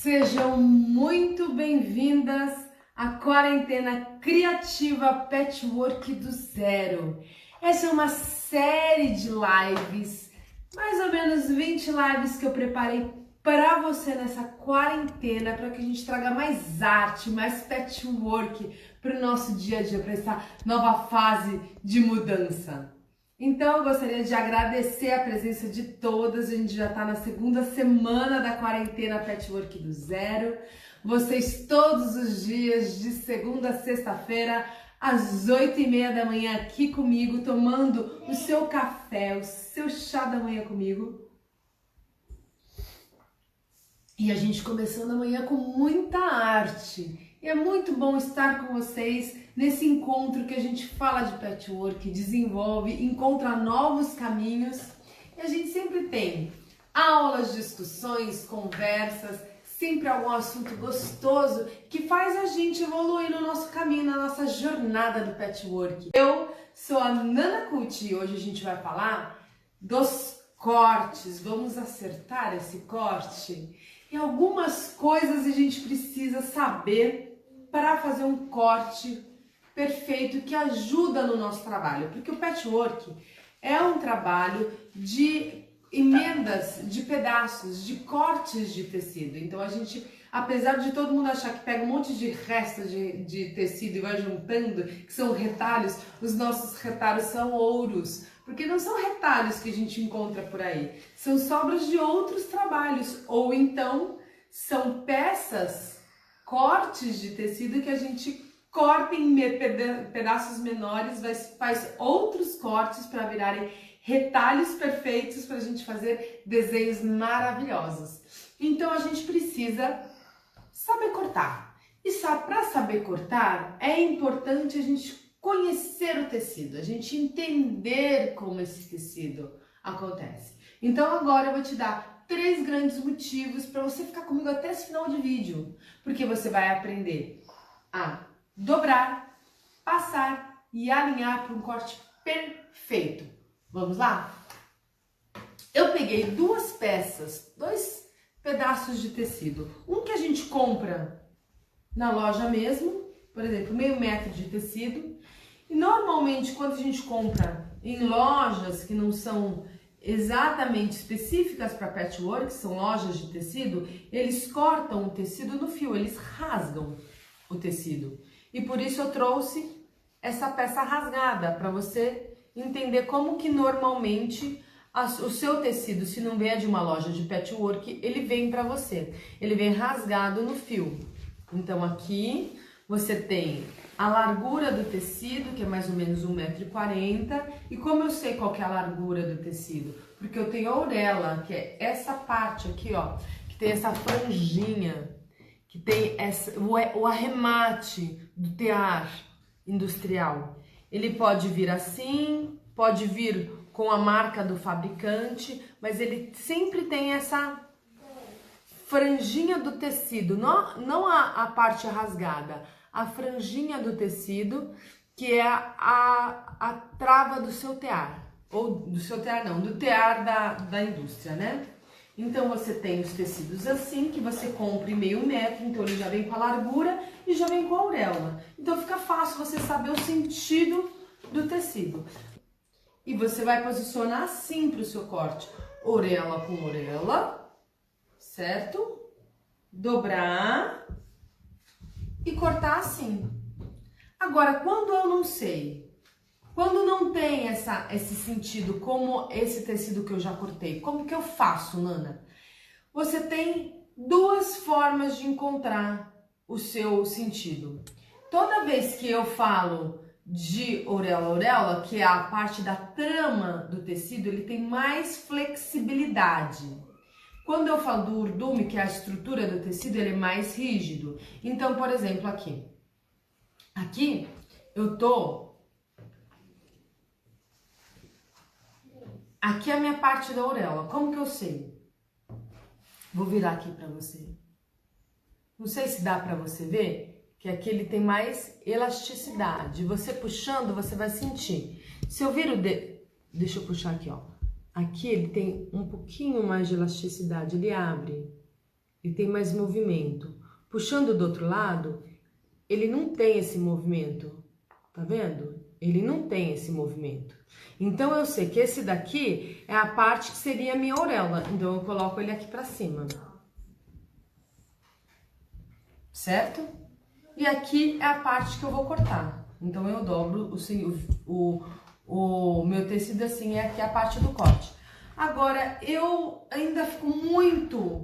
Sejam muito bem-vindas à quarentena criativa Patchwork do Zero. Essa é uma série de lives, mais ou menos 20 lives que eu preparei para você nessa quarentena, para que a gente traga mais arte, mais patchwork para o nosso dia a dia, para essa nova fase de mudança. Então eu gostaria de agradecer a presença de todas. A gente já está na segunda semana da quarentena Patchwork do Zero. Vocês todos os dias, de segunda a sexta-feira, às 8h30 da manhã aqui comigo, tomando o seu café, o seu chá da manhã comigo. E a gente começando amanhã com muita arte. E é muito bom estar com vocês nesse encontro que a gente fala de patchwork, desenvolve, encontra novos caminhos. E a gente sempre tem aulas, discussões, conversas, sempre algum assunto gostoso que faz a gente evoluir no nosso caminho, na nossa jornada do patchwork. Eu sou a Nana Cucci e hoje a gente vai falar dos cortes. Vamos acertar esse corte? E algumas coisas a gente precisa saber para fazer um corte perfeito que ajuda no nosso trabalho, porque o patchwork é um trabalho de emendas, de pedaços, de cortes de tecido. Então a gente, apesar de todo mundo achar que pega um monte de restos de tecido e vai juntando, que são retalhos, os nossos retalhos são ouros, porque não são retalhos que a gente encontra por aí, são sobras de outros trabalhos, ou então são peças, cortes de tecido que a gente corta em pedaços menores, faz outros cortes para virarem retalhos perfeitos para a gente fazer desenhos maravilhosos. Então a gente precisa saber cortar. E para saber cortar é importante a gente conhecer o tecido, a gente entender como esse tecido acontece. Então agora eu vou te dar 3 grandes motivos para você ficar comigo até esse final de vídeo, porque você vai aprender a dobrar, passar e alinhar para um corte perfeito. Vamos lá? Eu peguei 2 peças, 2 pedaços de tecido. Um que a gente compra na loja mesmo, por exemplo, meio metro de tecido. E normalmente quando a gente compra em lojas que não são exatamente específicas para patchwork, são lojas de tecido, eles cortam o tecido no fio, eles rasgam o tecido. E por isso eu trouxe essa peça rasgada, para você entender como que normalmente o seu tecido, se não vier de uma loja de patchwork, ele vem para você. Ele vem rasgado no fio. Então aqui você tem a largura do tecido, que é mais ou menos 1,40 m. E como eu sei qual que é a largura do tecido? Porque eu tenho a orelha, que é essa parte aqui, ó, que tem essa franjinha, que tem o arremate do tear industrial. Ele pode vir assim, pode vir com a marca do fabricante, mas ele sempre tem essa franjinha do tecido, não a parte rasgada, a franjinha do tecido, que é a trava do seu tear, ou do seu tear não, do tear da indústria, né? Então você tem os tecidos assim, que você compra em meio metro, então ele já vem com a largura e já vem com a auréola. Então fica fácil você saber o sentido do tecido. E você vai posicionar assim para o seu corte, orelha com orelha, certo? Dobrar e cortar assim. Agora, quando eu não sei, quando não tem esse sentido, como esse tecido que eu já cortei, como que eu faço, Nana? Você tem 2 formas de encontrar o seu sentido. Toda vez que eu falo de orelha, que é a parte da trama do tecido, ele tem mais flexibilidade. Quando eu falo do urdume, que é a estrutura do tecido, ele é mais rígido. Então, por exemplo, aqui eu tô... Aqui é a minha parte da orelha. Como que eu sei? Vou virar aqui pra você. Não sei se dá pra você ver, que aqui ele tem mais elasticidade. Você puxando, você vai sentir. Se eu viro deixa eu puxar aqui, ó. Aqui ele tem um pouquinho mais de elasticidade, ele abre. ele tem mais movimento. Puxando do outro lado, ele não tem esse movimento, tá vendo? Ele não tem esse movimento. Então, eu sei que esse daqui é a parte que seria a minha auréola. Então, eu coloco ele aqui pra cima. Certo? E aqui é a parte que eu vou cortar. Então, eu dobro o meu tecido assim, é aqui a parte do corte. Agora, eu ainda fico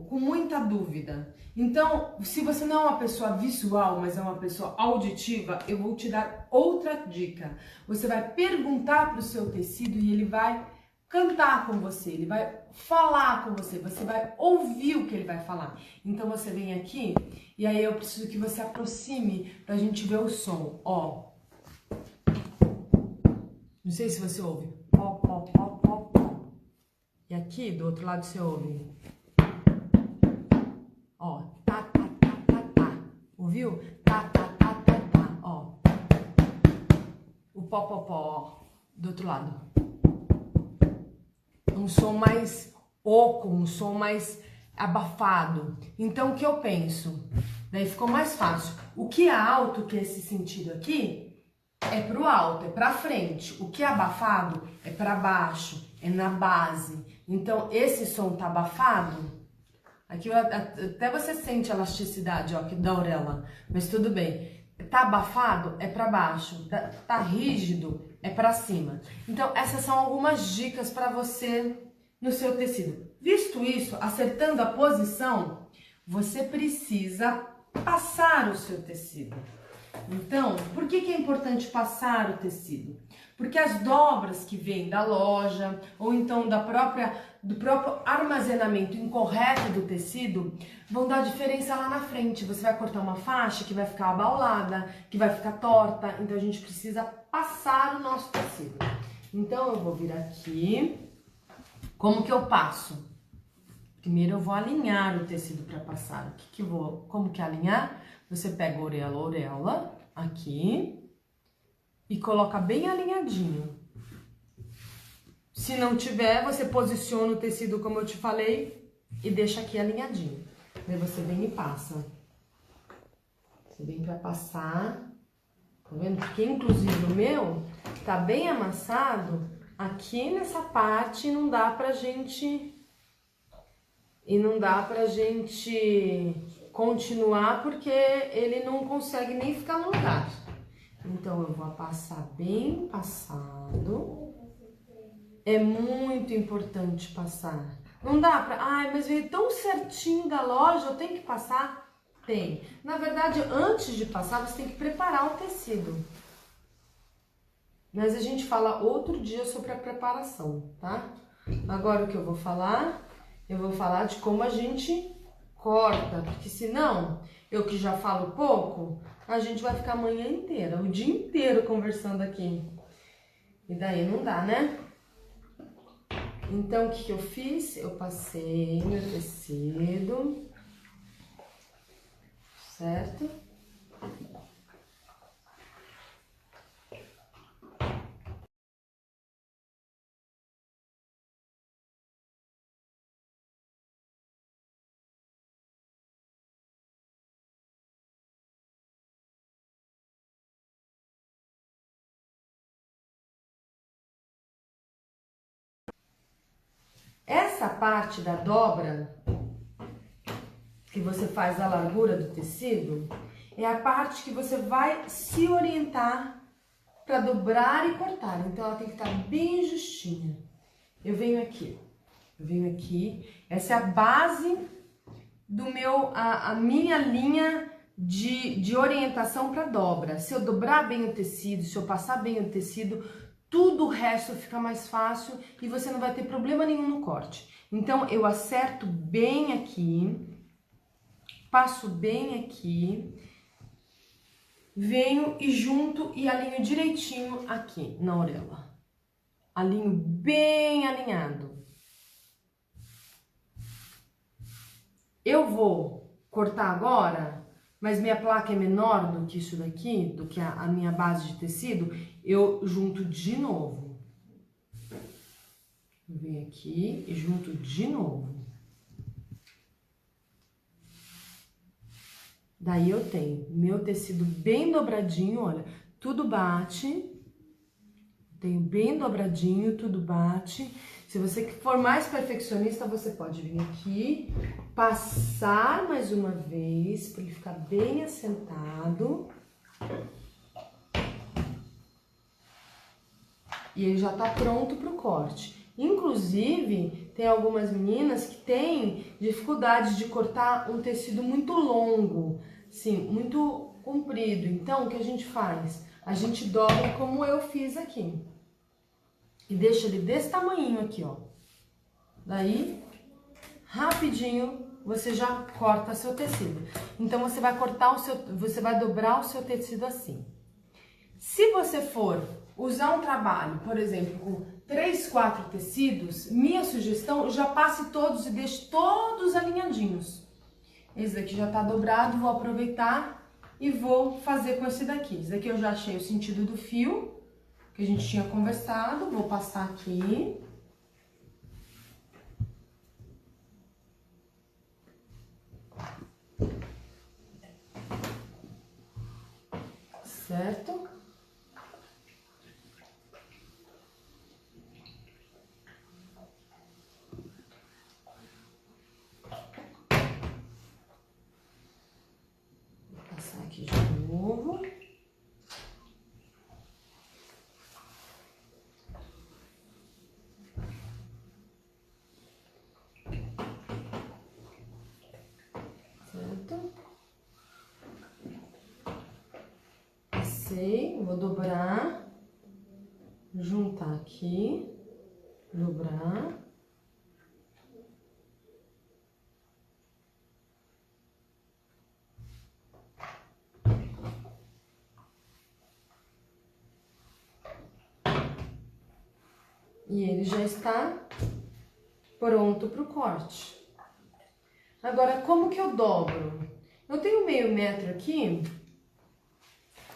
com muita dúvida. Então, se você não é uma pessoa visual, mas é uma pessoa auditiva, eu vou te dar outra dica. Você vai perguntar para o seu tecido e ele vai cantar com você, ele vai falar com você, você vai ouvir o que ele vai falar. Então, você vem aqui e aí eu preciso que você aproxime pra gente ver o som, ó. Não sei se você ouve. Pó, pó, pó, pó, pó. E aqui, do outro lado, você ouve. Ó, tá, tá, tá, tá, tá. Ouviu? Tá, tá, tá, tá, tá. Ó. O pó, pó, pó. Do outro lado. Um som mais oco, um som mais abafado. Então, o que eu penso? Daí ficou mais fácil. O que é alto, que é esse sentido aqui, é pro alto, é pra frente. O que é abafado é pra baixo, é na base. Então, esse som tá abafado. Aqui até você sente a elasticidade, ó, aqui da auréola. Mas tudo bem. Tá abafado, é pra baixo. Tá rígido, é pra cima. Então, essas são algumas dicas pra você no seu tecido. Visto isso, acertando a posição, você precisa passar o seu tecido. Então, por que é importante passar o tecido? Porque as dobras que vêm da loja ou então do próprio armazenamento incorreto do tecido vão dar diferença lá na frente. Você vai cortar uma faixa que vai ficar abaulada, que vai ficar torta, então a gente precisa passar o nosso tecido. Então eu vou vir aqui. Como que eu passo? Primeiro eu vou alinhar o tecido para passar. Como que é alinhar? Você pega a auréola, aqui, e coloca bem alinhadinho. Se não tiver, você posiciona o tecido como eu te falei e deixa aqui alinhadinho. Daí você vem e passa. Você vem pra passar, tá vendo? Porque inclusive o meu tá bem amassado aqui nessa parte e não dá pra gente continuar porque ele não consegue nem ficar no lugar. Então, eu vou passar bem passado. É muito importante passar. Não dá pra... Ai, mas veio tão certinho da loja, eu tenho que passar? Tem. Na verdade, antes de passar, você tem que preparar o tecido. Mas a gente fala outro dia sobre a preparação, tá? Agora, o que eu vou falar? Eu vou falar de como a gente corta, porque senão, eu que já falo pouco, a gente vai ficar a manhã inteira, o dia inteiro conversando aqui. E daí não dá, né? Então, o que eu fiz? Eu passei meu tecido, certo? Essa parte da dobra, que você faz da largura do tecido, é a parte que você vai se orientar para dobrar e cortar. Então, ela tem que estar bem justinha. Eu venho aqui, essa é a base do a minha linha de orientação para dobra. Se eu dobrar bem o tecido, se eu passar bem o tecido, tudo o resto fica mais fácil e você não vai ter problema nenhum no corte. Então, eu acerto bem aqui, passo bem aqui, venho e junto e alinho direitinho aqui na auréola. Alinho bem alinhado. Eu vou cortar agora, mas minha placa é menor do que isso daqui, do que a minha base de tecido, eu junto de novo. Venho aqui e junto de novo. Daí eu tenho meu tecido bem dobradinho, olha, tudo bate. Tenho bem dobradinho, tudo bate. Se você for mais perfeccionista, você pode vir aqui, passar mais uma vez, para ele ficar bem assentado. E ele já tá pronto pro corte. Inclusive, tem algumas meninas que têm dificuldade de cortar um tecido muito longo, sim, muito comprido. Então, o que a gente faz? A gente dobra como eu fiz aqui. E deixa ele desse tamanhinho aqui, ó. Daí, rapidinho, você já corta seu tecido. Então, você vai cortar você vai dobrar o seu tecido assim. Se você for usar um trabalho, por exemplo, com 3, 4 tecidos, minha sugestão, já passe todos e deixe todos alinhadinhos. Esse daqui já tá dobrado, vou aproveitar e vou fazer com esse daqui. Esse daqui eu já achei o sentido do fio, que a gente tinha conversado, vou passar aqui. Certo? Vou passar aqui de novo. Vou dobrar, juntar aqui, dobrar. E ele já está pronto para o corte. Agora, como que eu dobro? Eu tenho meio metro aqui.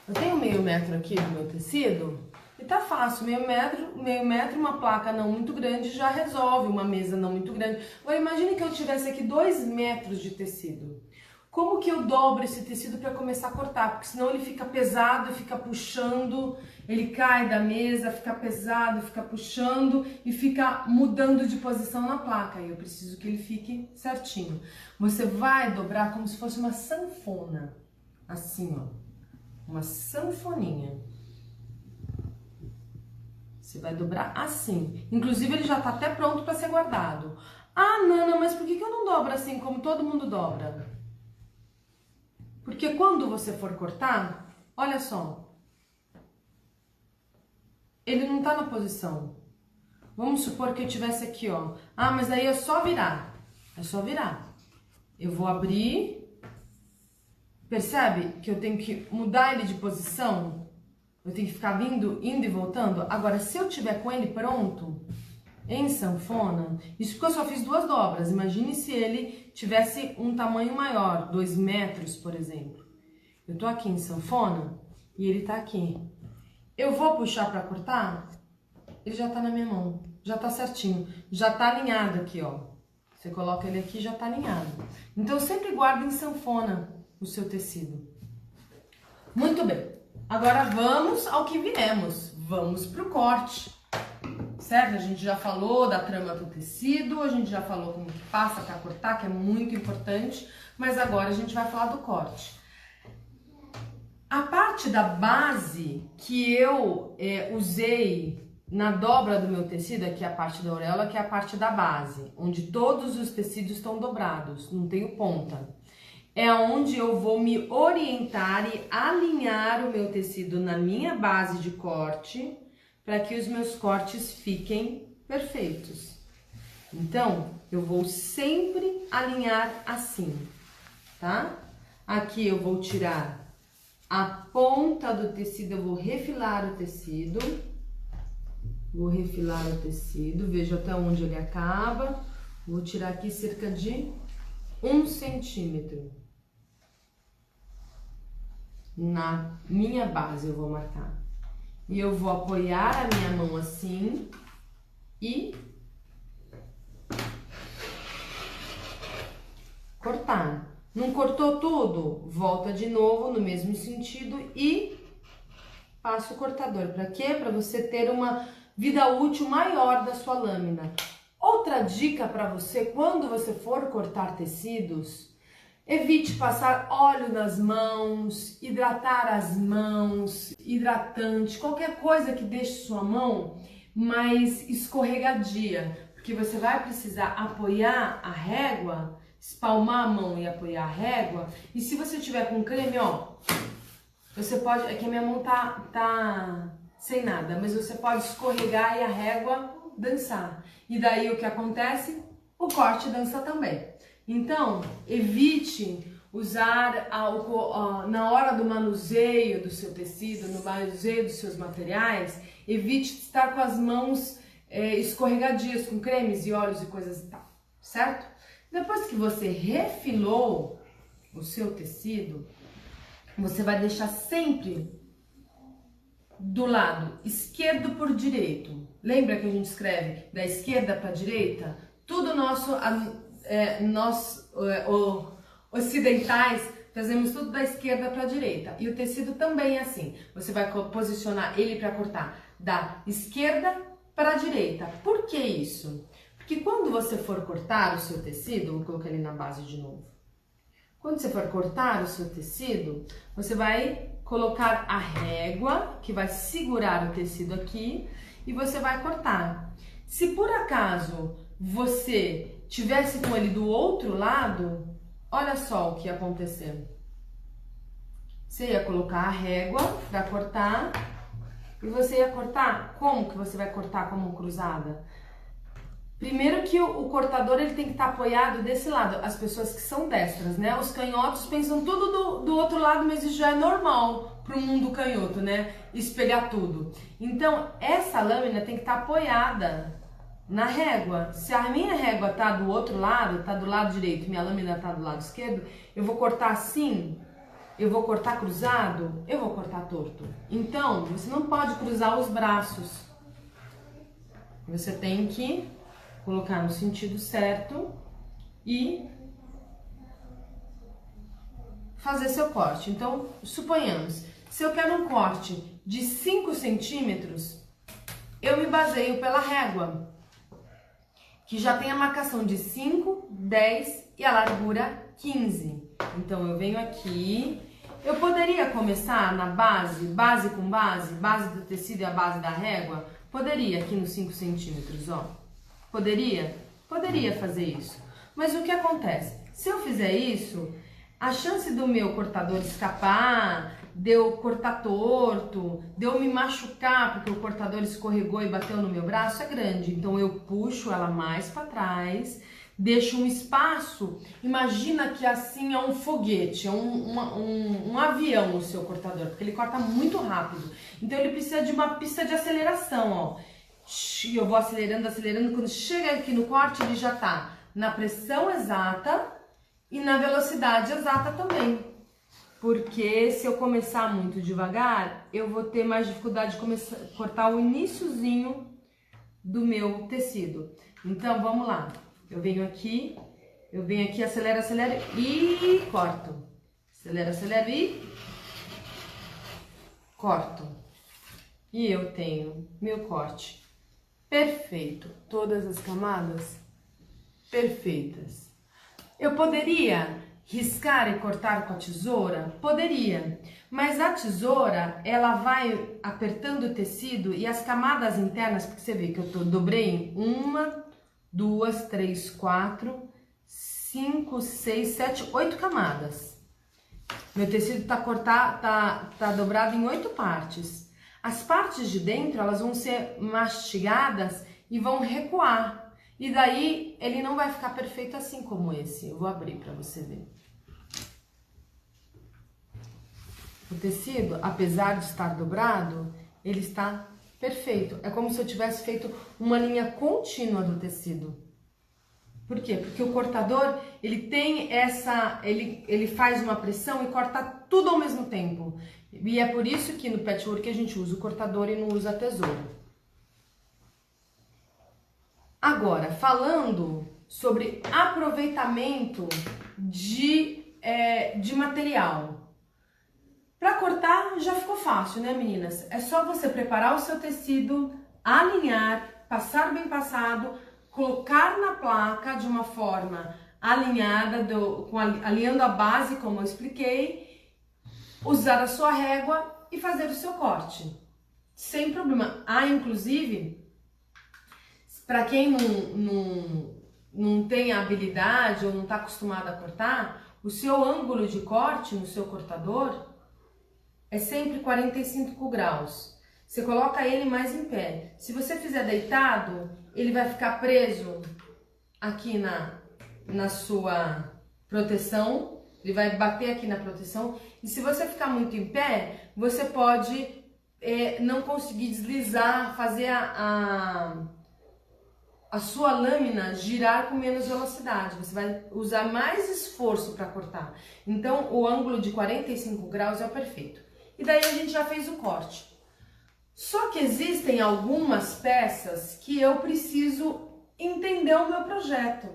Eu tenho meio metro aqui do meu tecido e tá fácil, meio metro, uma placa não muito grande já resolve, uma mesa não muito grande. Agora imagine que eu tivesse aqui 2 metros de tecido. Como que eu dobro esse tecido para começar a cortar? Porque senão ele fica pesado, fica puxando, ele cai da mesa, fica pesado, fica puxando e fica mudando de posição na placa. E eu preciso que ele fique certinho. Você vai dobrar como se fosse uma sanfona, assim, ó. Uma sanfoninha. Você vai dobrar assim. Inclusive, ele já tá até pronto para ser guardado. Ah, Nana, mas por que eu não dobro assim como todo mundo dobra? Porque quando você for cortar, olha só. Ele não tá na posição. Vamos supor que eu tivesse aqui, ó. Ah, mas aí é só virar. É só virar. Eu vou abrir. Percebe que eu tenho que mudar ele de posição? Eu tenho que ficar indo e voltando? Agora, se eu tiver com ele pronto, em sanfona, isso porque eu só fiz 2 dobras. Imagine se ele tivesse um tamanho maior, 2 metros, por exemplo. Eu tô aqui em sanfona e ele tá aqui. Eu vou puxar pra cortar, ele já tá na minha mão, já tá certinho, já tá alinhado aqui, ó. Você coloca ele aqui e já tá alinhado. Então, sempre guarda em sanfona o seu tecido. Muito bem. Agora vamos ao que viemos. Vamos pro corte. Certo? A gente já falou da trama do tecido, a gente já falou como que passa para cortar, que é muito importante, mas agora a gente vai falar do corte. A parte da base que eu usei na dobra do meu tecido, aqui a parte da auréola, que é a parte da base, onde todos os tecidos estão dobrados, não tenho ponta. É onde eu vou me orientar e alinhar o meu tecido na minha base de corte, para que os meus cortes fiquem perfeitos. Então, eu vou sempre alinhar assim, tá? Aqui eu vou tirar a ponta do tecido, eu vou refilar o tecido. Vou refilar o tecido, vejo até onde ele acaba. Vou tirar aqui cerca de 1 centímetro. Na minha base eu vou marcar. E eu vou apoiar a minha mão assim e cortar. Não cortou tudo? Volta de novo no mesmo sentido e passa o cortador. Para quê? Para você ter uma vida útil maior da sua lâmina. Outra dica para você, quando você for cortar tecidos, evite passar óleo nas mãos, hidratar as mãos, hidratante, qualquer coisa que deixe sua mão mais escorregadia, porque você vai precisar apoiar a régua, espalmar a mão e apoiar a régua. E se você tiver com creme, ó, você pode, aqui a minha mão tá sem nada, mas você pode escorregar e a régua dançar. E daí o que acontece? O corte dança também. Então, evite usar na hora do manuseio do seu tecido, no manuseio dos seus materiais, evite estar com as mãos escorregadias, com cremes e óleos e coisas e tal, certo? Depois que você refilou o seu tecido, você vai deixar sempre do lado esquerdo por direito. Lembra que a gente escreve da esquerda para a direita? Tudo nós ocidentais fazemos tudo da esquerda para a direita. E o tecido também é assim. Você vai posicionar ele para cortar da esquerda para a direita. Por que isso? Porque quando você for cortar o seu tecido, vou colocar ele na base de novo. Quando você for cortar o seu tecido, você vai colocar a régua, que vai segurar o tecido aqui, e você vai cortar. Se por acaso você tivesse com ele do outro lado, olha só o que ia acontecer. Você ia colocar a régua para cortar, e você ia cortar. Como que você vai cortar com a mão cruzada? Primeiro que o cortador ele tem que estar apoiado desse lado, as pessoas que são destras, né? Os canhotos pensam tudo do outro lado, mas isso já é normal para o mundo canhoto, né? Espelhar tudo. Então, essa lâmina tem que estar apoiada na régua. Se a minha régua tá do outro lado, tá do lado direito, minha lâmina tá do lado esquerdo, eu vou cortar assim, eu vou cortar cruzado, eu vou cortar torto. Então, você não pode cruzar os braços. Você tem que colocar no sentido certo e fazer seu corte. Então, suponhamos, se eu quero um corte de 5 centímetros, eu me baseio pela régua, que já tem a marcação de 5, 10 e a largura 15. Então, eu venho aqui, eu poderia começar na base com base do tecido e a base da régua? Poderia, aqui nos 5 centímetros, ó. Poderia? Poderia fazer isso. Mas o que acontece? Se eu fizer isso, a chance do meu cortador escapar, de eu cortar torto, de eu me machucar porque o cortador escorregou e bateu no meu braço é grande. Então eu puxo ela mais para trás, deixo um espaço. Imagina que assim é um foguete, é um avião o seu cortador, porque ele corta muito rápido. Então ele precisa de uma pista de aceleração, ó. Eu vou acelerando, quando chega aqui no corte ele já tá na pressão exata e na velocidade exata também. Porque se eu começar muito devagar, eu vou ter mais dificuldade de cortar o iniciozinho do meu tecido. Então vamos lá, eu venho aqui, acelero e corto. Acelero e corto. E eu tenho meu corte perfeito, todas as camadas perfeitas. Eu poderia riscar e cortar com a tesoura? Poderia, mas a tesoura ela vai apertando o tecido e as camadas internas, porque você vê que eu dobrei 1, 2, 3, 4, 5, 6, 7, 8 camadas. Meu tecido tá dobrado em 8 partes. As partes de dentro, elas vão ser mastigadas e vão recuar. E daí, ele não vai ficar perfeito assim como esse. Eu vou abrir para você ver. O tecido, apesar de estar dobrado, ele está perfeito. É como se eu tivesse feito uma linha contínua do tecido. Por quê? Porque o cortador, ele tem ele faz uma pressão e corta tudo ao mesmo tempo. E é por isso que no patchwork a gente usa o cortador e não usa a tesoura. Agora, falando sobre aproveitamento de de material. Para cortar já ficou fácil, né, meninas? É só você preparar o seu tecido, alinhar, passar bem passado, colocar na placa de uma forma alinhada, alinhando a base, como eu expliquei, usar a sua régua e fazer o seu corte, sem problema. Inclusive, para quem não tem a habilidade ou não está acostumado a cortar, o seu ângulo de corte no seu cortador é sempre 45 graus. Você coloca ele mais em pé. Se você fizer deitado, ele vai ficar preso aqui na sua proteção, ele vai bater aqui na proteção. E se você ficar muito em pé, você pode não conseguir deslizar, fazer a sua lâmina girar com menos velocidade. Você vai usar mais esforço para cortar. Então, o ângulo de 45 graus é o perfeito. E daí a gente já fez o corte. Só que existem algumas peças que eu preciso entender o meu projeto.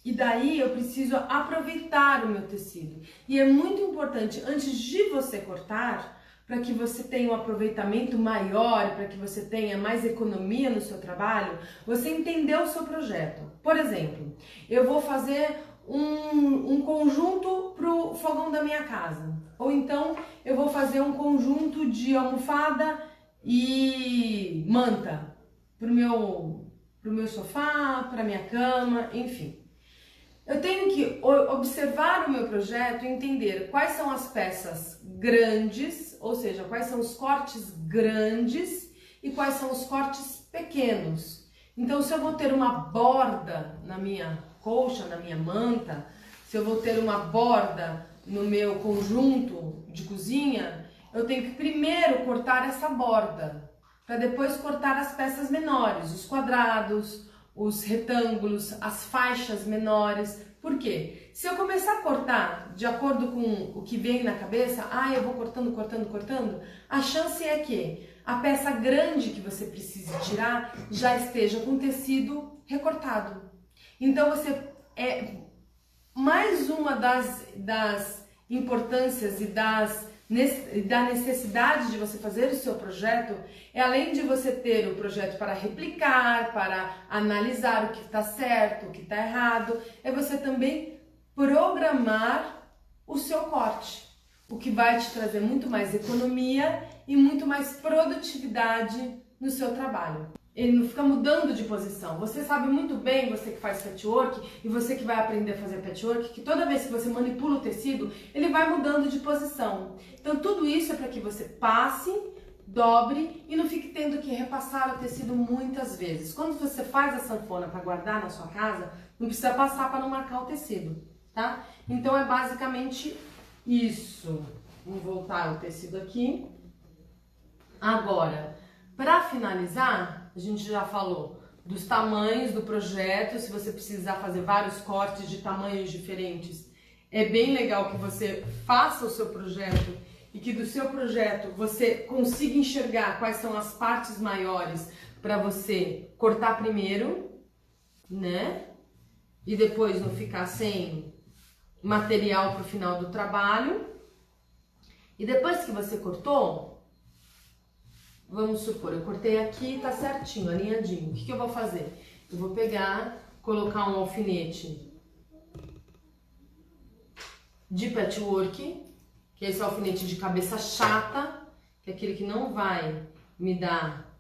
E daí eu preciso aproveitar o meu tecido. E é muito importante, antes de você cortar, para que você tenha um aproveitamento maior, para que você tenha mais economia no seu trabalho, você entender o seu projeto. Por exemplo, eu vou fazer um conjunto para o fogão da minha casa. Ou então eu vou fazer um conjunto de almofada e manta pro meu sofá, para minha cama, enfim. Eu tenho que observar o meu projeto e entender quais são as peças grandes, ou seja, quais são os cortes grandes e quais são os cortes pequenos. Então, se eu vou ter uma borda na minha colcha, na minha manta, se eu vou ter uma borda no meu conjunto de cozinha, eu tenho que primeiro cortar essa borda, para depois cortar as peças menores, os quadrados, os retângulos, as faixas menores. Por quê? Se eu começar a cortar de acordo com o que vem na cabeça, eu vou cortando, a chance é que a peça grande que você precise tirar já esteja com tecido recortado. Então mais uma das importâncias e da necessidade de você fazer o seu projeto é, além de você ter o projeto para replicar, para analisar o que está certo, o que está errado, é você também programar o seu corte, o que vai te trazer muito mais economia e muito mais produtividade no seu trabalho. Ele não fica mudando de posição. Você sabe muito bem, você que faz patchwork e você que vai aprender a fazer patchwork, que toda vez que você manipula o tecido, ele vai mudando de posição. Então tudo isso é para que você passe, dobre e não fique tendo que repassar o tecido muitas vezes. Quando você faz a sanfona para guardar na sua casa, não precisa passar para não marcar o tecido, tá? Então é basicamente isso. Vamos voltar o tecido aqui. Agora, para finalizar, a gente já falou dos tamanhos do projeto. Se você precisar fazer vários cortes de tamanhos diferentes, é bem legal que você faça o seu projeto e que do seu projeto você consiga enxergar quais são as partes maiores para você cortar primeiro, né? E depois não ficar sem material para o final do trabalho. E depois que você cortou, vamos supor, eu cortei aqui, tá certinho, alinhadinho. O que eu vou fazer? Eu vou pegar, colocar um alfinete de patchwork, que é esse alfinete de cabeça chata, que é aquele que não vai me dar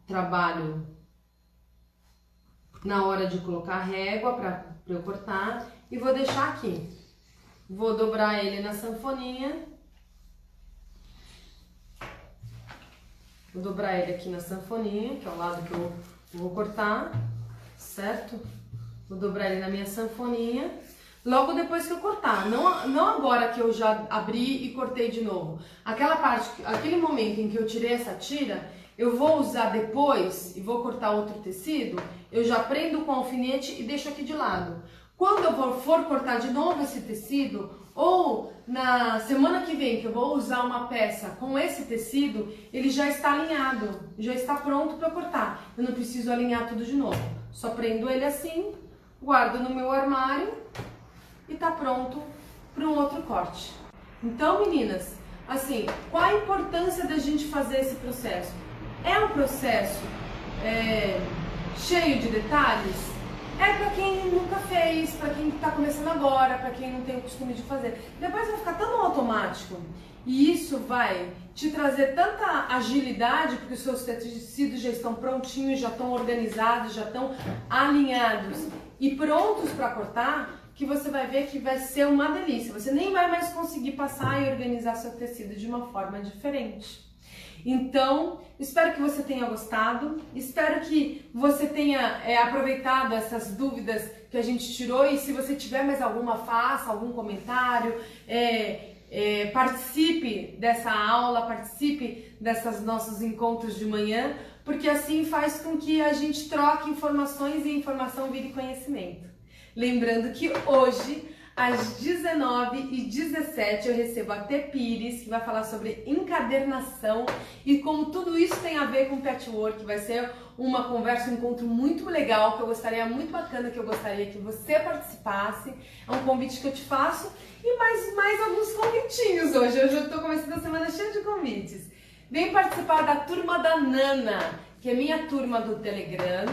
trabalho na hora de colocar a régua para eu cortar. E vou deixar aqui. Vou dobrar ele na sanfoninha. Vou dobrar ele aqui na sanfoninha, que é o lado que eu vou cortar, certo? Vou dobrar ele na minha sanfoninha, logo depois que eu cortar, não agora que eu já abri e cortei de novo. Aquela parte, aquele momento em que eu tirei essa tira, eu vou usar depois e vou cortar outro tecido, eu já prendo com alfinete e deixo aqui de lado. Quando eu for cortar de novo esse tecido, ou na semana que vem que eu vou usar uma peça com esse tecido, ele já está alinhado, já está pronto para cortar. Eu não preciso alinhar tudo de novo. Só prendo ele assim, guardo no meu armário e tá pronto para um outro corte. Então, meninas, assim, qual a importância da gente fazer esse processo? É um processo cheio de detalhes? É para quem nunca fez, para quem está começando agora, para quem não tem o costume de fazer. Depois vai ficar tão automático e isso vai te trazer tanta agilidade, porque os seus tecidos já estão prontinhos, já estão organizados, já estão alinhados e prontos para cortar, que você vai ver que vai ser uma delícia. Você nem vai mais conseguir passar e organizar seu tecido de uma forma diferente. Então, espero que você tenha gostado, espero que você tenha aproveitado essas dúvidas que a gente tirou, e se você tiver mais alguma, faça algum comentário, participe dessa aula, participe desses nossos encontros de manhã, porque assim faz com que a gente troque informações e informação vire conhecimento. Lembrando que hoje, às 19h17, eu recebo a Tê Pires, que vai falar sobre encadernação e como tudo isso tem a ver com patchwork. Vai ser uma conversa, um encontro muito legal, que eu gostaria, muito bacana, que eu gostaria que você participasse. É um convite que eu te faço e mais alguns convitinhos hoje. Hoje eu estou começando a semana cheia de convites. Vem participar da turma da Nana, que é minha turma do Telegram.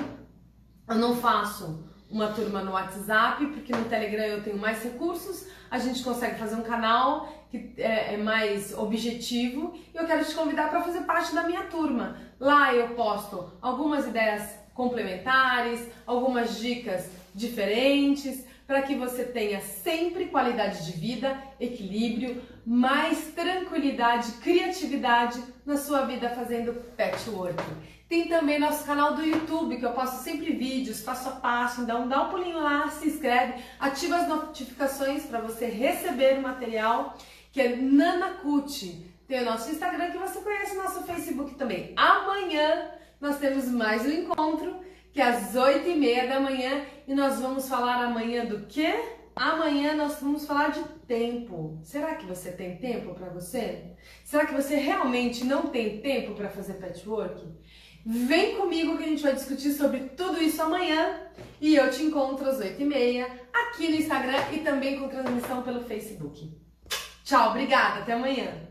Eu não faço uma turma no WhatsApp, porque no Telegram eu tenho mais recursos, a gente consegue fazer um canal que é mais objetivo, e eu quero te convidar para fazer parte da minha turma. Lá eu posto algumas ideias complementares, algumas dicas diferentes, para que você tenha sempre qualidade de vida, equilíbrio, mais tranquilidade, criatividade na sua vida fazendo patchwork. Tem também nosso canal do YouTube, que eu posto sempre vídeos, passo a passo, então dá um pulinho lá, se inscreve, ativa as notificações para você receber o material, que é Nanacut. Tem o nosso Instagram, que você conhece, o nosso Facebook também. Amanhã nós temos mais um encontro, que é às 8h30 da manhã, e nós vamos falar amanhã do quê? Amanhã nós vamos falar de tempo. Será que você tem tempo para você? Será que você realmente não tem tempo para fazer patchwork? Vem comigo que a gente vai discutir sobre tudo isso amanhã, e eu te encontro às 8h30 aqui no Instagram e também com transmissão pelo Facebook. Tchau, obrigada, até amanhã!